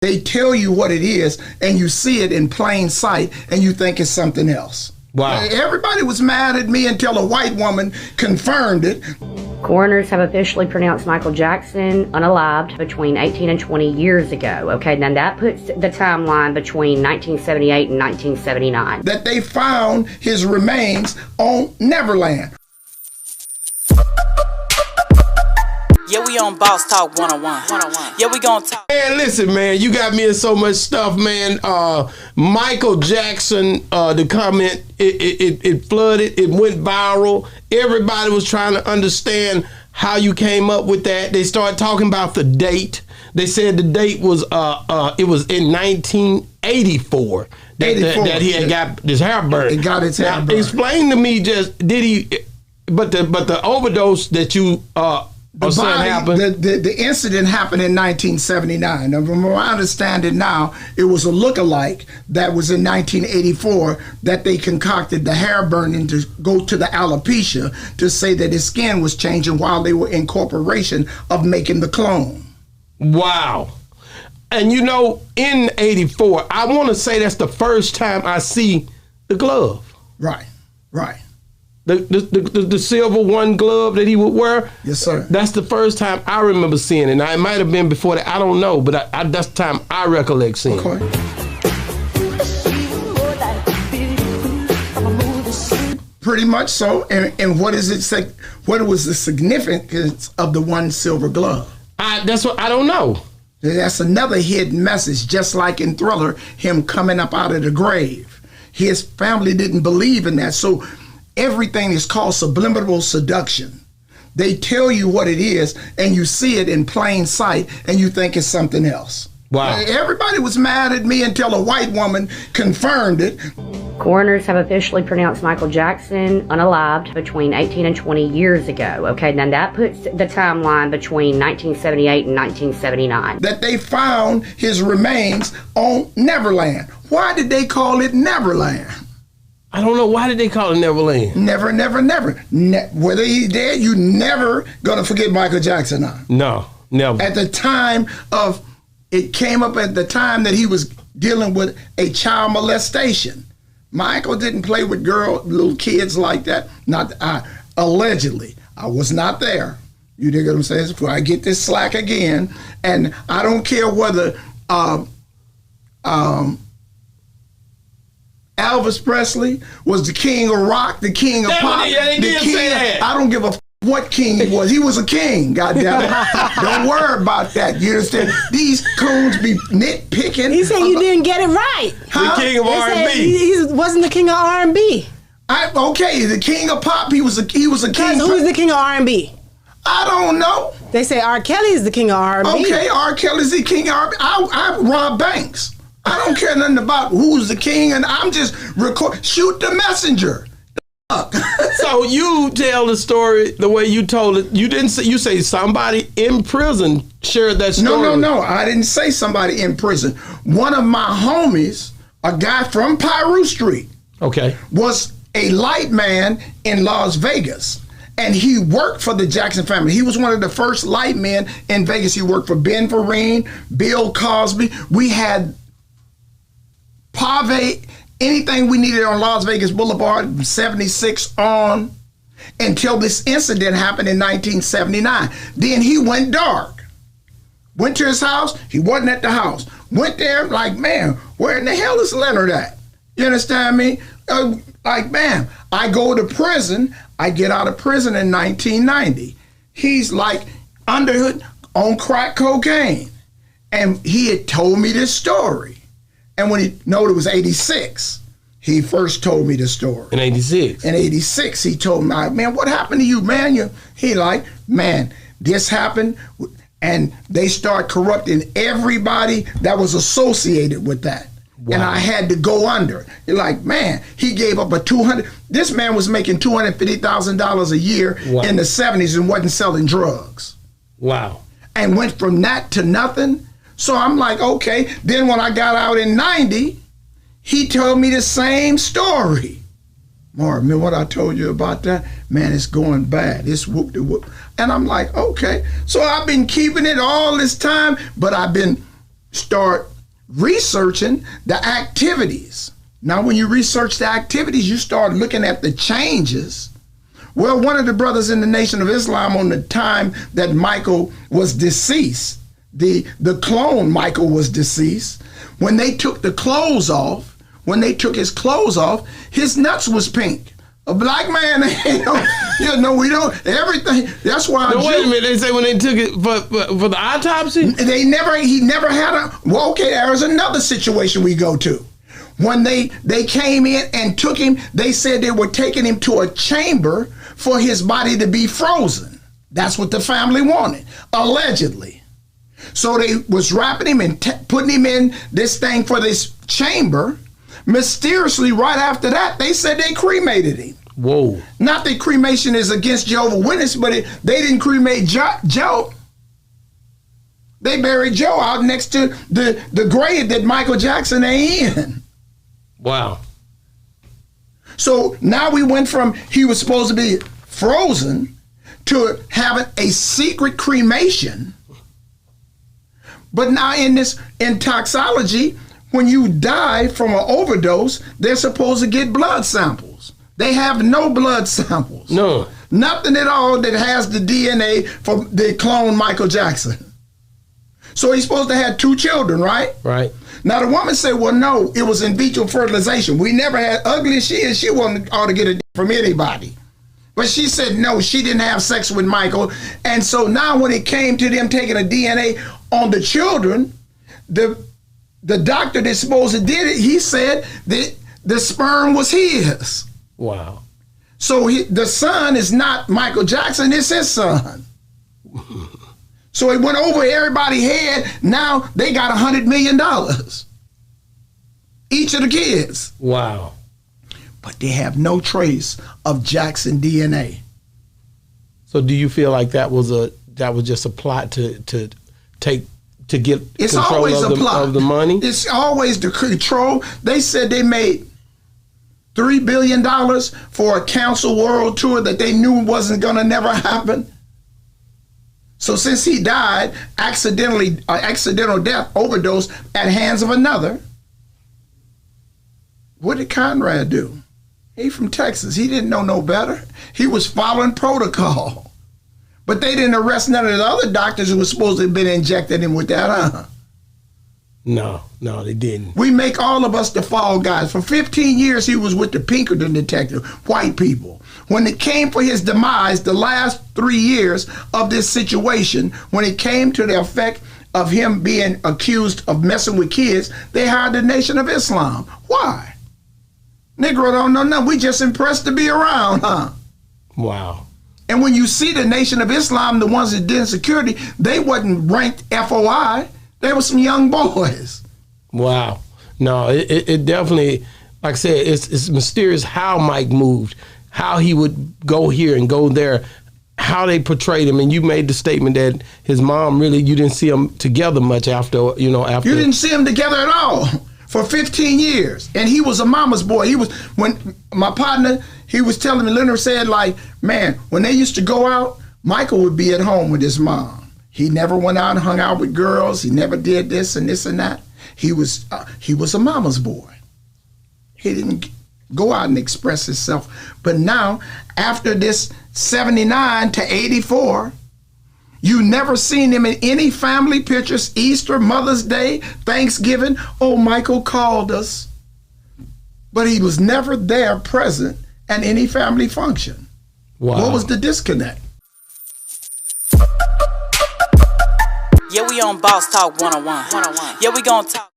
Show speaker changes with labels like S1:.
S1: They tell you what it is, and you see it in plain sight, and you think it's something else.
S2: Wow.
S1: Everybody was mad at me until a white woman confirmed it.
S3: Coroners have officially pronounced Michael Jackson unalived between 18 and 20 years ago. Okay, now that puts the timeline between 1978 and 1979.
S1: That they found his remains on Neverland.
S4: Yeah, we on Boss Talk 101. Yeah, we gonna talk.
S2: Man, listen, man, you got me in so much stuff, man. Michael Jackson, the comment, it flooded, it went viral. Everybody was trying to understand how you came up with that. They started talking about the date. They said the date was it was in 1984 that he had got his hair burned.
S1: He got his hair burned.
S2: Explain to me, just did he? But the overdose that you
S1: the incident happened in 1979. Now, from what I understand it now, it was a look-alike that was in 1984 that they concocted the hair burning to go to the alopecia to say that his skin was changing while they were in corporation of making the clone.
S2: Wow. And you know, in 84, I want to say that's the first time I see the glove.
S1: Right, right.
S2: The silver one glove that he would wear.
S1: Yes, sir.
S2: That's the first time I remember seeing it. Now, it might have been before that. I don't know, but that's the time I recollect seeing it.
S1: Pretty much so. And what is it say? What was the significance of the one silver glove?
S2: That's what I don't know.
S1: That's another hidden message, just like in Thriller, him coming up out of the grave. His family didn't believe in that. So everything is called subliminal seduction. They tell you what it is, and you see it in plain sight, and you think it's something else.
S2: Wow.
S1: Everybody was mad at me until a white woman confirmed it.
S3: Coroners have officially pronounced Michael Jackson unalived between 18 and 20 years ago. Okay, now that puts the timeline between 1978 and 1979.
S1: That they found his remains on Neverland. Why did they call it Neverland?
S2: I don't know. Why did they call it Neverland?
S1: Never, never, never. Whether he's dead, you never gonna forget Michael Jackson now.
S2: No, never.
S1: At the time of, it came up at the time that he was dealing with a child molestation. Michael didn't play with little kids like that. Not allegedly. I was not there. You dig what I'm saying? Before I get this slack again, and I don't care whether Elvis Presley was the king of rock, the king of pop. I don't give a what king he was. He was a king, goddamn it. Don't worry about that. You understand? These coons be nitpicking.
S5: He said you didn't get it right.
S2: Huh? The king of R&B.
S5: He wasn't the king of R&B.
S1: Okay, the king of pop. He was a king.
S5: Who's the king of R&B?
S1: I don't know.
S5: They say R. Kelly is the king of R&B.
S1: Okay, R. Kelly's the king of R&B. I rob banks. I don't care nothing about who's the king, and I'm just shoot the messenger.
S2: So you tell the story the way you told it. You didn't say, you say somebody in prison shared that story.
S1: No. I didn't say somebody in prison. One of my homies, a guy from PIRU Street,
S2: okay,
S1: was a light man in Las Vegas. And he worked for the Jackson family. He was one of the first light men in Vegas. He worked for Ben Vereen, Bill Cosby. We had Pave, anything we needed on Las Vegas Boulevard, 76 on, until this incident happened in 1979. Then he went dark. Went to his house, he wasn't at the house. Went there, like, man, where in the hell is Leonard at? You understand me? Like, man, I go to prison, I get out of prison in 1990. He's like underhood on crack cocaine. And he had told me this story. And when it was 86, he first told me the story.
S2: In 86?
S1: In 86, he told me, man, what happened to you, man? He like, man, this happened. And they start corrupting everybody that was associated with that. Wow. And I had to go under. You're like, man, he gave up this man was making $250,000 a year in the 70s and wasn't selling drugs.
S2: Wow.
S1: And went from that to nothing. So I'm like, okay. Then when I got out in 90, he told me the same story. Mark, man, what I told you about that, man, it's going bad. It's whoop-de-whoop. And I'm like, okay. So I've been keeping it all this time, but I've been start researching the activities. Now, when you research the activities, you start looking at the changes. Well, one of the brothers in the Nation of Islam, on the time that Michael was deceased, the clone Michael was deceased, when they took the clothes off, when they took his clothes off, his nuts was pink. A black man, we don't, everything. That's why.
S2: No, wait a minute. They say when they took it for the autopsy?
S1: He never had a, well, okay, there's another situation we go to. When they came in and took him, they said they were taking him to a chamber for his body to be frozen. That's what the family wanted, allegedly. So they was wrapping him and putting him in this thing for this chamber. Mysteriously, right after that, they said they cremated him.
S2: Whoa. Not
S1: that cremation is against Jehovah's Witness, but they didn't cremate Joe. They buried Joe out next to the grave that Michael Jackson ain't in.
S2: Wow.
S1: So now we went from he was supposed to be frozen to having a secret cremation. But now in toxology, when you die from an overdose, they're supposed to get blood samples. They have no blood samples.
S2: No.
S1: Nothing at all that has the DNA from the clone Michael Jackson. So he's supposed to have 2 children, right?
S2: Right.
S1: Now the woman said, well, no, it was in vitro fertilization. We never had, ugly as she is, she wasn't ought to get a from anybody. But she said, no, she didn't have sex with Michael. And so now when it came to them taking a DNA on the children, the doctor that's supposed to did it, he said that the sperm was his.
S2: Wow.
S1: So the son is not Michael Jackson, it's his son. So it went over everybody's head. Now they got $100 million. Each of the kids.
S2: Wow.
S1: But they have no trace of Jackson DNA.
S2: So do you feel like that was just a plot to get
S1: it's
S2: control
S1: always
S2: of,
S1: a plot.
S2: Of the money?
S1: It's always the control. They said they made $3 billion for a Council World Tour that they knew wasn't going to never happen. So since he died, accidental death, overdose at hands of another, what did Conrad do? He from Texas. He didn't know no better. He was following protocol. But they didn't arrest none of the other doctors who were supposed to have been injected him with that, huh?
S2: No, they didn't.
S1: We make all of us the fall guys. For 15 years, he was with the Pinkerton detective, white people. When it came for his demise, the last 3 years of this situation, when it came to the effect of him being accused of messing with kids, they hired the Nation of Islam. Why? Negro don't know nothing. We just impressed to be around, huh?
S2: Wow.
S1: And when you see the Nation of Islam, the ones that did security, they wasn't ranked FOI. They were some young boys.
S2: Wow. No, it definitely, like I said, it's mysterious how Mike moved, how he would go here and go there, how they portrayed him. And you made the statement that his mom you didn't see them together much after. You didn't
S1: see them together at all for 15 years. And he was a mama's boy. When my partner, he was telling me, Leonard said, like, man, when they used to go out, Michael would be at home with his mom. He never went out and hung out with girls. He never did this and that. He was a mama's boy. He didn't go out and express himself. But now, after this 79 to 84, you never seen him in any family pictures, Easter, Mother's Day, Thanksgiving. Oh, Michael called us. But he was never there present at any family function.
S2: Wow.
S1: What was the disconnect?
S4: Yeah, we on Boss Talk 101. Yeah, we gonna talk.